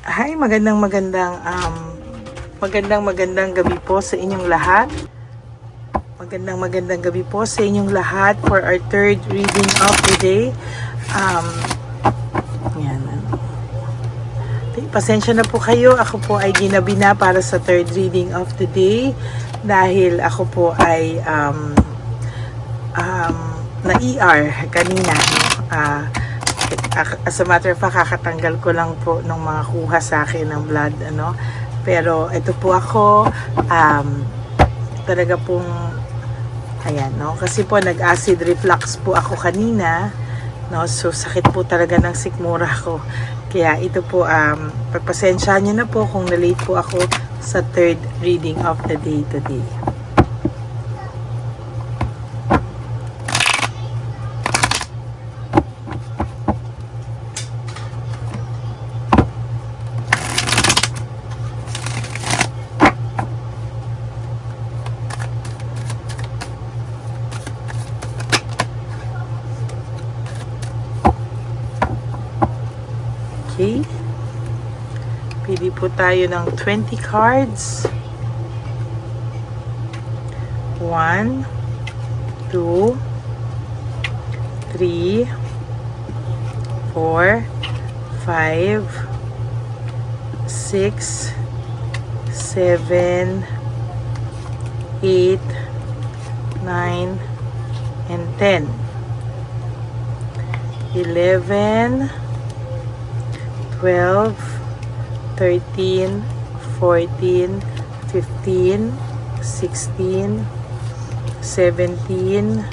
Hi, magandang gabi po sa inyong lahat. Magandang gabi po sa inyong lahat for our third reading of the day. Yan. Pasensya na po kayo. Ako po ay ginabi na para sa third reading of the day dahil ako po ay na-ER kanina. As a matter of fact, kakatanggal ko lang po ng mga kuha sa akin ng blood, Pero ito po ako, talaga pong, ayan, kasi po nag-acid reflux po ako kanina, So sakit po talaga ng sikmura ko. Kaya ito po, pagpasensya niyo na po kung na-late po ako sa third reading of the day today. Okay. Pili po tayo ng 20 cards. 1, 2, 3, 4, 5, 6, 7, 8, 9, and 10. 11, 12, 13, 14, 15, 16, 17,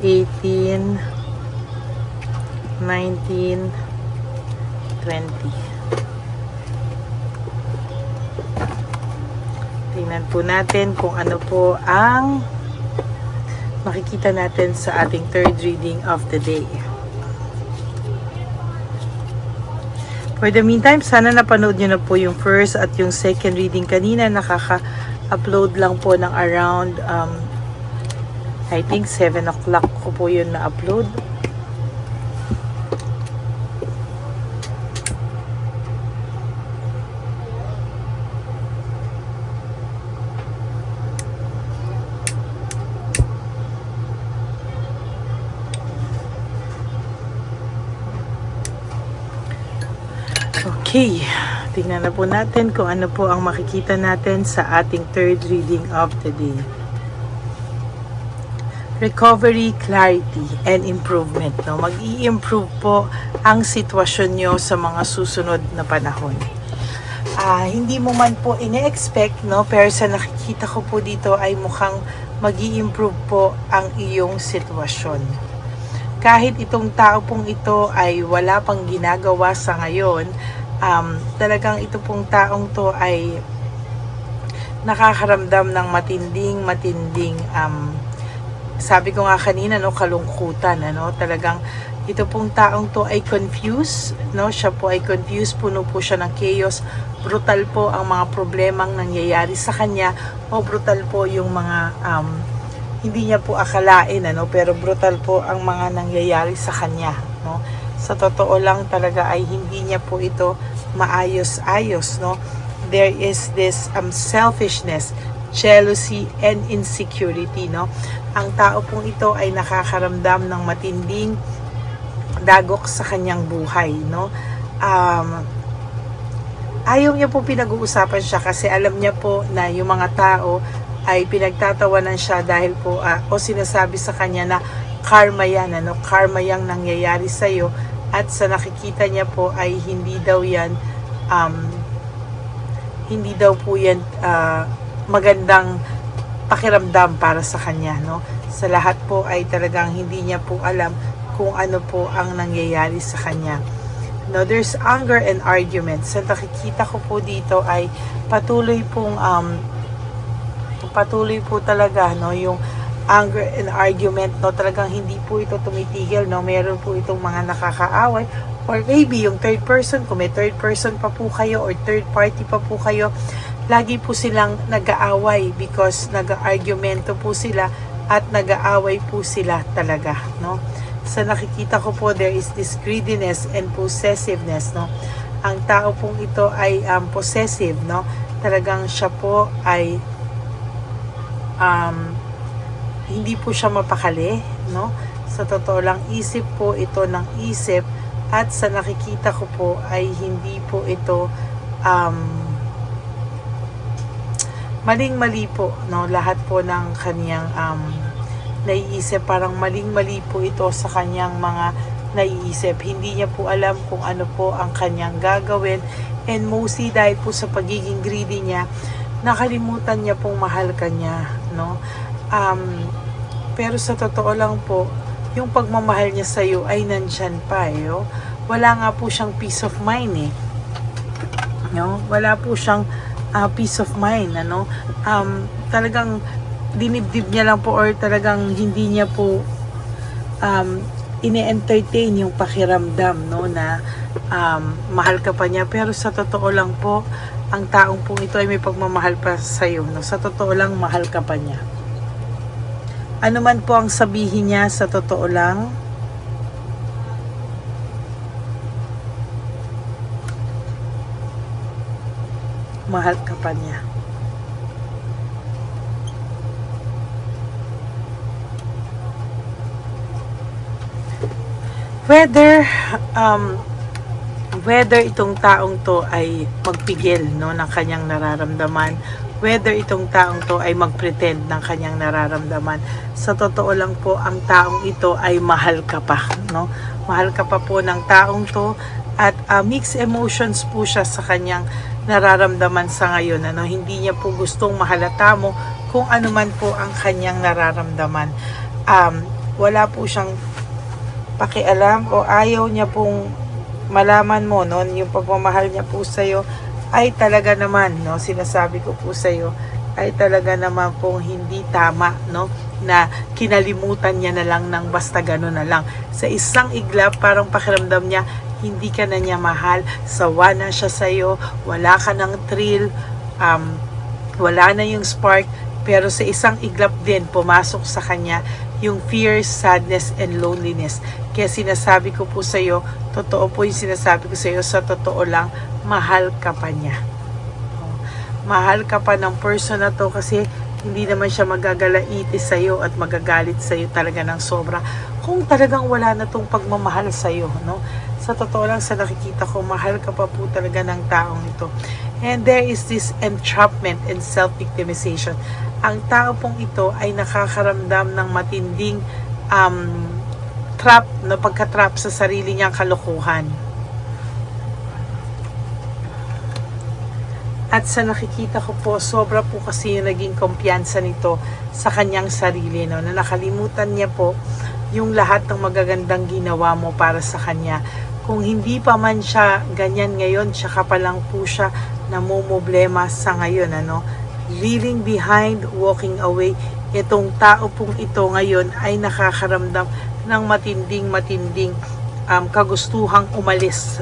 18, 19, 20. Tingnan po natin kung ano po ang makikita natin sa ating third reading of the day. For the meantime, sana napanood nyo na po yung first at yung second reading kanina. Nakaka-upload lang po ng around, I think 7 o'clock ko po yun na-upload. Okay, tingnan na po natin kung ano po ang makikita natin sa ating third reading of the day. Recovery, clarity, and improvement. Mag-i-improve po ang sitwasyon nyo sa mga susunod na panahon. Hindi mo man po ine-expect, pero sa nakikita ko po dito ay mukhang mag-i-improve po ang iyong sitwasyon. Kahit itong tao pong ito ay wala pang ginagawa sa ngayon, talagang ito pong taong to ay nakakaramdam ng matinding sabi ko nga kanina, kalungkutan, talagang ito pong taong to ay confused, siya po ay confused, puno po siya ng chaos, brutal po ang mga problemang nangyayari sa kanya, o brutal po yung mga hindi niya po akalain, pero brutal po ang mga nangyayari sa kanya, Sa totoo lang talaga ay hindi niya po ito maayos-ayos, There is this selfishness, jealousy, and insecurity, Ang tao pong ito ay nakakaramdam ng matinding dagok sa kanyang buhay, Ayaw niya po pinag-uusapan siya kasi alam niya po na yung mga tao ay pinagtatawanan siya dahil po o sinasabi sa kanya na karma yan, karma yang nangyayari sa iyo, at sa nakikita niya po ay hindi daw po yan magandang pakiramdam para sa kanya, Sa lahat po ay talagang hindi niya po alam kung ano po ang nangyayari sa kanya. There's anger and argument. Sa nakikita ko po dito ay patuloy po talaga, yung anger and argument, talagang hindi po ito tumitigil, meron po itong mga nakakaaway, or maybe yung third person, kung may third person pa po kayo or third party pa po kayo, lagi po silang nag-aaway because nag-argumento po sila at nag-aaway po sila talaga, Sa nakikita ko po, there is this greediness and possessiveness, ang tao pong ito ay possessive, no? Talagang siya po ay hindi po siya mapakali, no? Sa totoo lang, isip po ito ng isip, at sa nakikita ko po ay hindi po ito maling-mali po, no? Lahat po ng kaniyang naiisip, parang maling-mali po ito sa kanyang mga naiisip. Hindi niya po alam kung ano po ang kanyang gagawin, and mostly dahil po sa pagiging greedy niya, nakalimutan niya pong mahal ka niya, no? Pero sa totoo lang po, yung pagmamahal niya sa iyo ay nandyan pa, oh. Wala nga po siyang peace of mind, eh. No? Wala po siyang peace of mind, ano? Talagang dinibdib niya lang po, or talagang hindi niya po ine-entertain yung pakiramdam, no, na mahal ka pa niya. Pero sa totoo lang po, ang taong po ito ay may pagmamahal pa sa iyo, no? Sa totoo lang, mahal ka pa niya. Ano man po ang sabihin niya, sa totoo lang, mahal ka pa niya. Whether itong taong to ay magpigil, no, ng kanyang nararamdaman, whether itong taong to ay magpretend ng kanyang nararamdaman, sa totoo lang po, ang taong ito ay mahal ka pa, no? Mahal ka pa po ng taong to, at mixed emotions po siya sa kanyang nararamdaman sa ngayon, ano? Hindi niya po gustong mahalata mo kung ano man po ang kanyang nararamdaman. Wala po siyang pakialam, o ayaw niya pong malaman mo, no? Yung pagmamahal niya po sa iyo ay talaga naman, no, sinasabi ko po sa iyo, ay talaga naman pong hindi tama, no, na kinalimutan niya na lang ng basta gano'n na lang. Sa isang iglap, parang pakiramdam niya hindi ka na niya mahal, sawa na siya sa iyo, wala ka ng thrill, wala na yung spark. Pero sa isang iglap din, pumasok sa kanya yung fear, sadness, and loneliness. Kaya sinasabi ko po sa iyo, totoo po yung sinasabi ko sa iyo, sa totoo lang, mahal ka pa niya. Mahal ka pa ng person na to, kasi hindi naman siya magagalaiti sa iyo at magagalit sa iyo talaga ng sobra kung talagang wala na tong pagmamahal sa iyo, no? Sa totoo lang, sa nakikita ko, mahal ka pa po talaga ng taong ito. And there is this entrapment and self-victimization. Ang tao pong ito ay nakakaramdam ng matinding trap, na pagka-trap sa sarili niyang kalokohan. At sa nakikita ko po, sobra po kasi yung naging kumpiyansa nito sa kanyang sarili, no? Na nakalimutan niya po yung lahat ng magagandang ginawa mo para sa kanya. Kung hindi pa man siya ganyan ngayon, tsaka pa lang po siya namumblema sa ngayon, ano? Leaving behind, walking away, itong tao pong ito ngayon ay nakakaramdam ng matinding kagustuhang umalis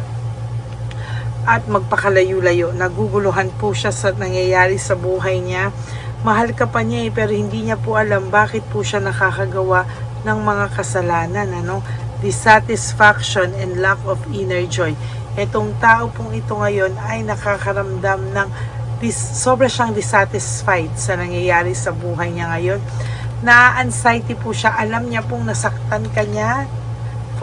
at magpakalayo-layo. Naguguluhan po siya sa nangyayari sa buhay niya. Mahal ka pa niya, pero hindi niya po alam bakit po siya nakakagawa ng mga kasalanan, ano? Dissatisfaction and lack of inner joy. Itong tao pong ito ngayon ay nakakaramdam ng sobra siyang dissatisfied sa nangyayari sa buhay niya ngayon. Na-anxiety po siya. Alam niya pong nasaktan ka niya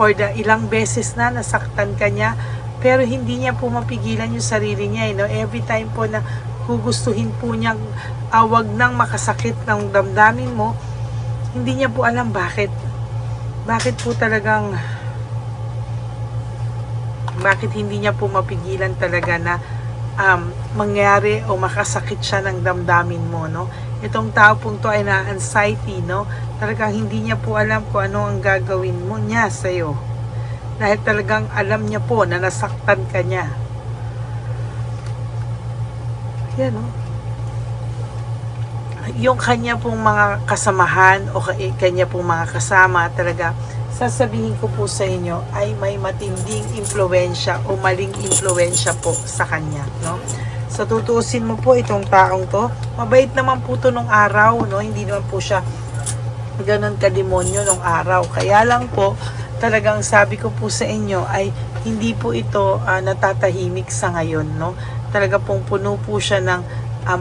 for the ilang beses na nasaktan ka niya, pero hindi niya po mapigilan yung sarili niya, no? Every time po na gugustuhin po niyang wag nang makasakit ng damdamin mo, hindi niya po alam bakit po talagang bakit hindi niya po mapigilan talaga na mangyari o makasakit siya ng damdamin mo, no? Itong tao pong to ay na-anxiety, no? Talagang hindi niya po alam kung ano ang gagawin mo niya sa'yo. Dahil talagang alam niya po na nasaktan ka niya. Yan, no? Yung kanya pong mga kasamahan o kanya pong mga kasama, talaga sasabihin ko po sa inyo ay may matinding impluwensya o maling impluwensya po sa kanya, no? So tutuusin mo po itong taong to, mabait naman po to nung araw, no? Hindi naman po siya ganun kademonyo nung araw. Kaya lang po, talagang sabi ko po sa inyo ay hindi po ito natatahimik sa ngayon, no? Talaga pong puno po siya ng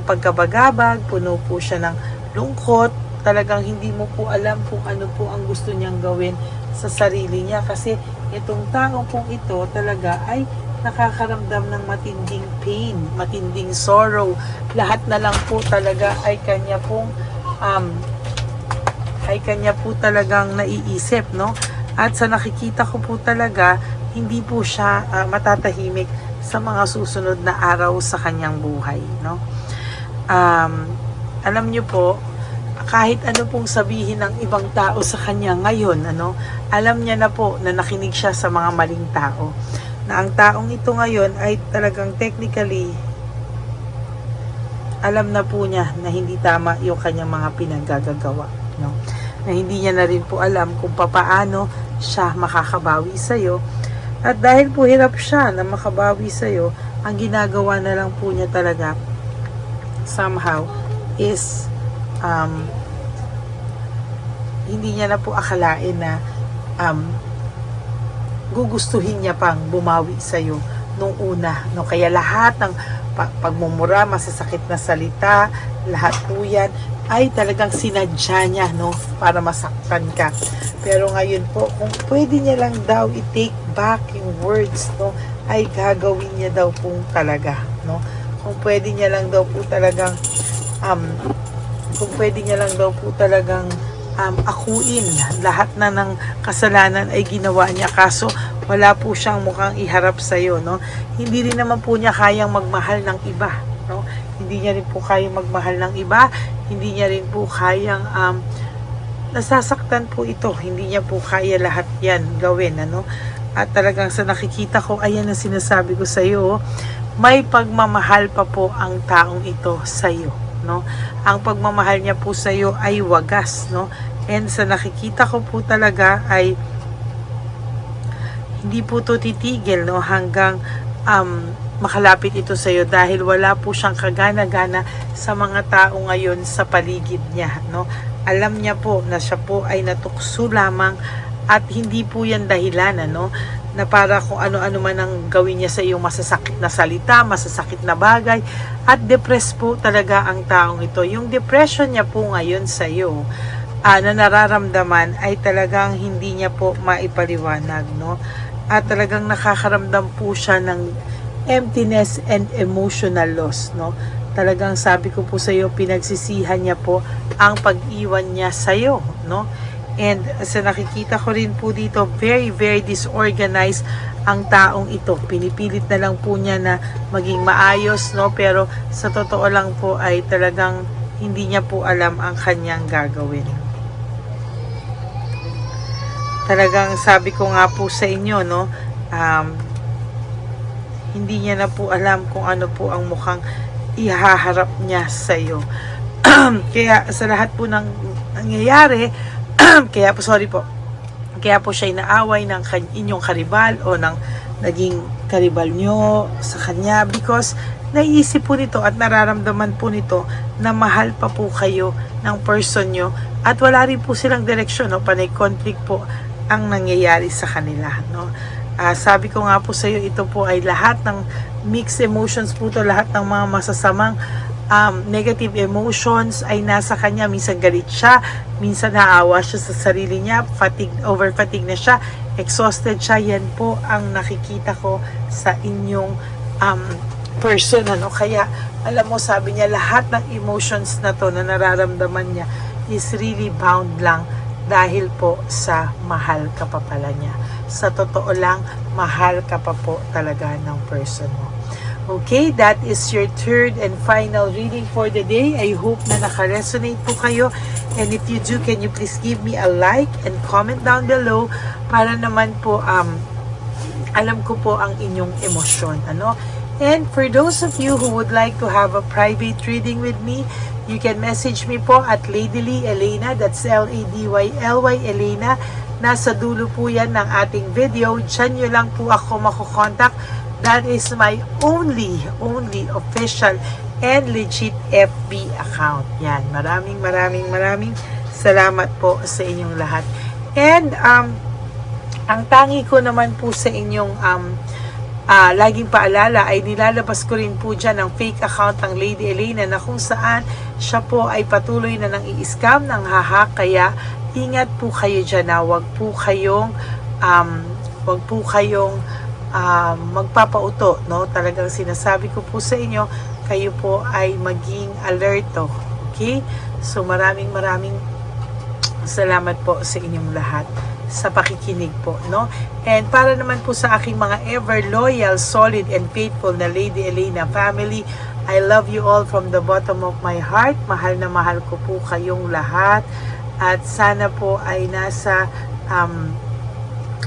pagkabagabag, puno po siya ng lungkot. Talagang hindi mo po alam kung ano po ang gusto niyang gawin sa sarili niya, kasi itong tao pong ito talaga ay nakakaramdam ng matinding pain, matinding sorrow. Lahat na lang po talaga ay kanya pong talagang naiisip, no? At sa nakikita ko po talaga, hindi po siya matatahimik sa mga susunod na araw sa kanyang buhay, no? Alam niyo po, kahit ano pong sabihin ng ibang tao sa kanya ngayon, alam niya na po na nakinig siya sa mga maling tao. Na ang taong ito ngayon ay talagang technically, alam na po niya na hindi tama yung kanyang mga pinaggagawa, no? Na hindi niya na rin po alam kung papaano siya makakabawi sa'yo. At dahil po hirap siya na makabawi sa'yo, ang ginagawa na lang po niya talaga somehow is hindi niya na po akalain na gugustuhin niya pang bumawi sa'yo nung una, no? Kaya lahat ng pagmumura, masasakit na salita, lahat po yan ay talagang sinadya niya, no? Para masaktan ka. Pero ngayon po, kung pwede niya lang daw i-take back yung words, no? Ay gagawin niya daw po talaga, no? Kung pwede niya lang daw po talagang akuin lahat na ng kasalanan ay ginawa niya, kaso wala po siyang mukhang iharap sa iyo, no? Hindi rin naman po niya kayang magmahal ng iba, no? Hindi niya rin po kayang magmahal ng iba, hindi niya rin po kayang nasasaktan po ito, hindi niya po kaya lahat yan gawin, ano? At talagang sa nakikita ko, ayan ang sinasabi ko sa iyo, may pagmamahal pa po ang taong ito sa iyo, no? Ang pagmamahal niya po sa iyo ay wagas, no? And sa nakikita ko po talaga ay hindi po to titigil, no? Hanggang makalapit ito sa iyo, dahil wala po siyang kagana-gana sa mga tao ngayon sa paligid niya, no? Alam niya po na siya po ay natukso lamang, at hindi po yan dahilan, no? Na para kung ano-ano man ang gawin niya sa iyo, masasakit na salita, masasakit na bagay, at depressed po talaga ang taong ito. Yung depression niya po ngayon sa iyo, na nararamdaman, ay talagang hindi niya po maipaliwanag, no? At talagang nakakaramdam po siya ng emptiness and emotional loss, no? Talagang sabi ko po sa iyo, pinagsisihan niya po ang pag-iwan niya sa iyo, no? And sa nakikita ko rin po dito, very, very disorganized ang taong ito. Pinipilit na lang po niya na maging maayos, no? Pero sa totoo lang po ay talagang hindi niya po alam ang kanyang gagawin. Talagang sabi ko nga po sa inyo, no? Hindi niya na po alam kung ano po ang mukhang ihaharap niya sa iyo. Kaya sa lahat po ng nangyayari, kaya po siya inaaway ng inyong karibal o ng naging karibal nyo sa kanya, because naiisip po nito at nararamdaman po nito na mahal pa po kayo ng person nyo, at wala rin po silang direksyon, no? Panay conflict po ang nangyayari sa kanila, no? Sabi ko nga po sa iyo, ito po ay lahat ng mixed emotions po to, lahat ng mga masasamang negative emotions ay nasa kanya. Minsan galit siya, minsan naawa siya sa sarili niya, over fatigue na siya, exhausted siya. Yan po ang nakikita ko sa inyong person, ano? Kaya alam mo, sabi niya, lahat ng emotions na to na nararamdaman niya is really bound lang dahil po sa mahal ka pa pala niya. Sa totoo lang, mahal ka pa po talaga ng person mo. Okay, that is your third and final reading for the day. I hope na naka-resonate po kayo. And if you do, can you please give me a like and comment down below para naman po alam ko po ang inyong emosyon, ano? And for those of you who would like to have a private reading with me, you can message me po at Ladyly Elena, that's L-A-D-Y-L-Y Elena. Nasa dulo po yan ng ating video. Diyan nyo lang po ako makukontak. That is my only official and legit FB account. Yan. Maraming salamat po sa inyong lahat. And Ang tangi ko naman po sa inyong laging paalala ay nilalabas ko rin po dyan ang fake account ng Lady Elena na kung saan siya po ay patuloy na nang i-scam ng hack. Kaya ingat po kayo dyan na wag po kayong magpapauto, no? Talagang sinasabi ko po sa inyo, kayo po ay maging alerto. Okay? So maraming salamat po sa inyong lahat sa pakikinig po, no? And para naman po sa aking mga ever loyal, solid, and faithful na Lady Elena family, I love you all from the bottom of my heart. Mahal na mahal ko po kayong lahat. At sana po ay nasa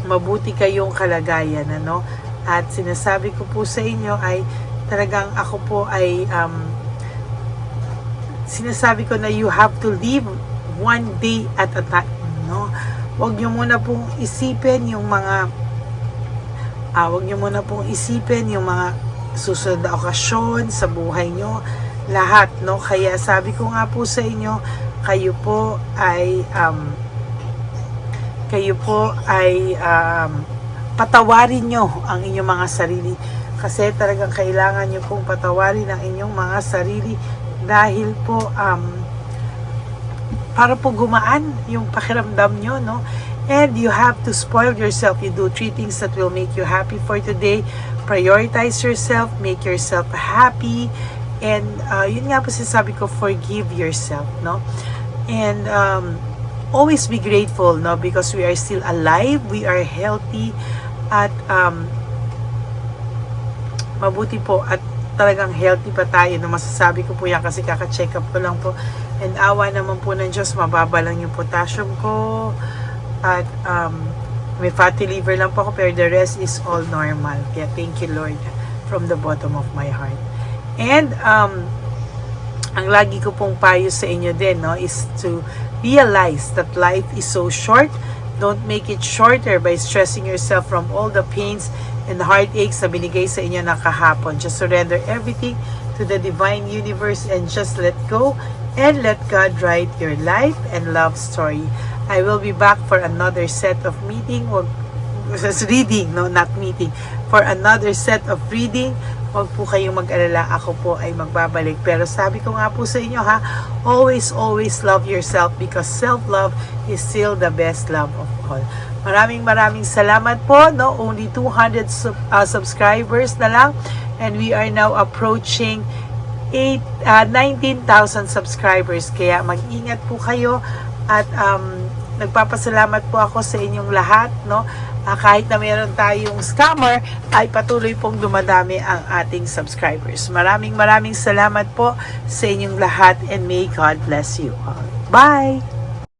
mabuti kayong kalagayan, ano? At sinasabi ko po sa inyo ay talagang ako po ay sinasabi ko na you have to live one day at a time, no? Huwag nyo muna pong isipin yung mga susunod na okasyon sa buhay nyo, lahat, no? Kaya sabi ko nga po sa inyo, kayo po ay patawarin nyo ang inyong mga sarili, kasi talagang kailangan nyo pong patawarin ang inyong mga sarili dahil po para po gumaan yung pakiramdam nyo, no? And you have to spoil yourself. You do 3 things that will make you happy for today. Prioritize yourself, make yourself happy, and yun nga po sinasabi ko, forgive yourself, no? And always be grateful, no? Because we are still alive, we are healthy, at mabuti po at talagang healthy pa tayo, no? Masasabi ko po yan kasi kaka-check up ko lang po, and awa naman po ng Diyos, mababa lang yung potassium ko, at may fatty liver lang po ako, pero the rest is all normal. Kaya thank you, Lord, from the bottom of my heart. And ang lagi ko pong payo sa inyo din, no, is to realize that life is so short. Don't make it shorter by stressing yourself from all the pains and heartaches na binigay sa inyo ng kahapon. Just surrender everything to the divine universe and just let go and let God write your life and love story. I will be back for another set of reading, no, not meeting, for another set of reading. Huwag po kayong mag-alala, ako po ay magbabalik. Pero sabi ko nga po sa inyo, ha, always love yourself, because self-love is still the best love of all. Maraming salamat po, no? Only 200 subscribers na lang, and we are now approaching 19,000 subscribers. Kaya mag-ingat po kayo, at nagpapasalamat po ako sa inyong lahat, no? Kahit na meron tayong scammer, ay patuloy pong dumadami ang ating subscribers. Maraming salamat po sa inyong lahat, and may God bless you all. Bye!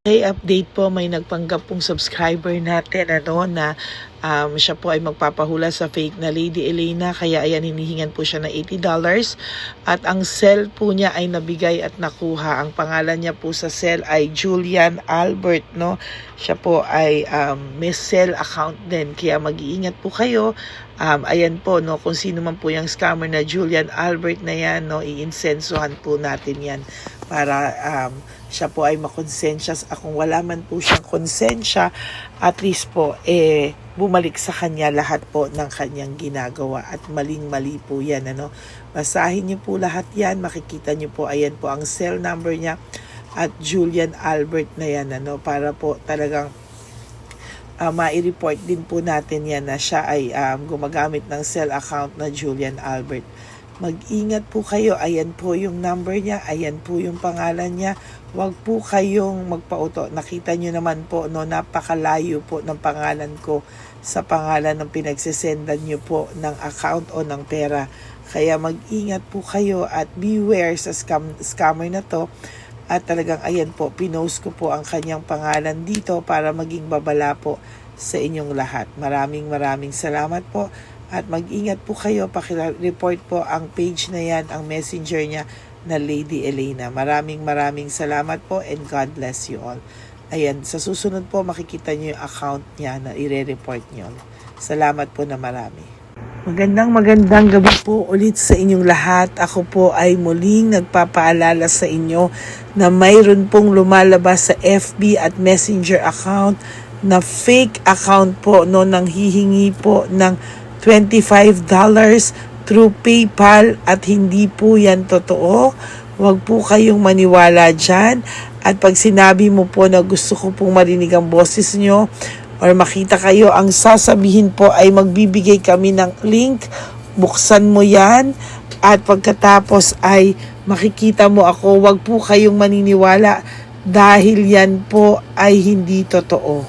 Okay, update po, may nagpanggap pong subscriber natin, ano, na siya po ay magpapahula sa fake na Lady Elena, kaya ayan, hinihingan po siya ng $80, at ang cell po niya ay nabigay at nakuha. Ang pangalan niya po sa cell ay Julian Albert, no? Siya po ay may cell account din, kaya mag-iingat po kayo. Ayan po, no, kung sino man po yung scammer na Julian Albert na yan, no, i-insensuhan po natin yan para siya po ay makonsensya. Kung wala man po siyang konsensya, at least po bumalik sa kanya lahat po ng kanyang ginagawa, at maling-mali po yan, ano. Basahin niyo po lahat yan, makikita niyo po, ayan po ang cell number niya, at Julian Albert na yan, ano, para po talagang ma-report din po natin yan na siya ay gumagamit ng cell account na Julian Albert. Mag-ingat po kayo, ayan po yung number niya, ayan po yung pangalan niya. Huwag po kayong magpauto. Nakita nyo naman po, no, napakalayo po ng pangalan ko sa pangalan ng pinagsesendan nyo po ng account o ng pera. Kaya mag-ingat po kayo at beware sa scammer na to. At talagang ayan po, pinost ko po ang kanyang pangalan dito para maging babala po sa inyong lahat. Maraming salamat po. At mag-ingat po kayo, pakireport po ang page na yan, ang messenger niya na Lady Elena. Maraming salamat po, and God bless you all. Ayan, sa susunod po makikita niyo yung account niya na ire-report niyo. Salamat po na marami. Magandang gabi po ulit sa inyong lahat. Ako po ay muling nagpapaalala sa inyo na mayroon pong lumalabas sa FB at Messenger account na fake account po, no, nang hihingi po ng $25 through PayPal at hindi po yan totoo. Huwag po kayong maniwala dyan. At pag sinabi mo po na gusto ko pong marinig ang boses nyo or makita kayo, ang sasabihin po ay magbibigay kami ng link. Buksan mo yan at pagkatapos ay makikita mo ako. Huwag po kayong maniniwala dahil yan po ay hindi totoo.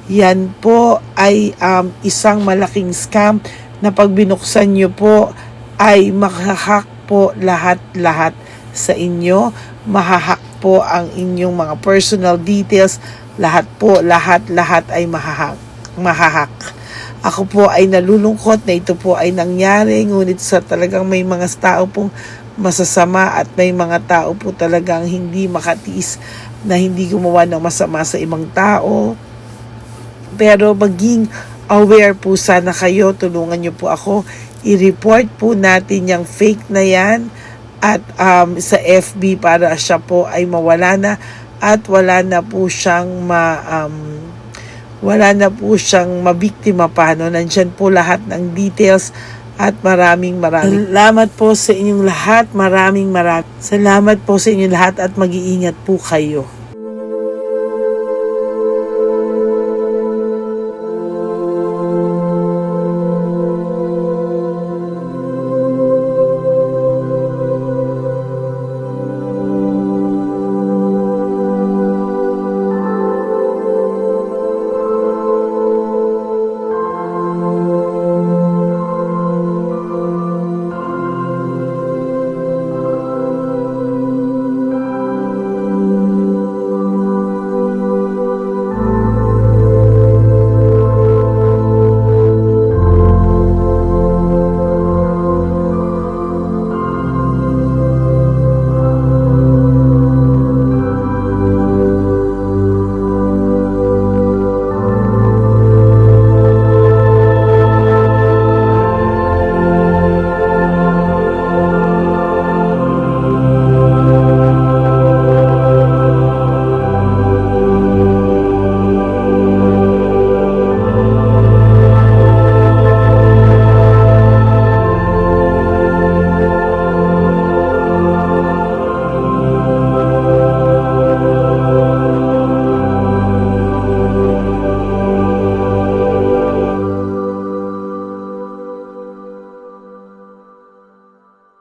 Yan po ay isang malaking scam na pag binuksan nyo po ay mahahack po lahat-lahat sa inyo. Mahahack po ang inyong mga personal details. Lahat po, lahat ay mahahack. Ako po ay nalulungkot na ito po ay nangyari, ngunit sa talagang may mga tao pong masasama at may mga tao po talagang hindi makatiis na hindi gumawa ng masama sa ibang tao. Pero maging aware po sana kayo, tulungan niyo po ako, i-report po natin yung fake na yan at sa FB para siya po ay mawala na at wala na po siyang mabiktima pa, no? Nandyan po lahat ng details at maraming salamat po sa inyong lahat. Maraming salamat po sa inyong lahat at mag-iingat po kayo.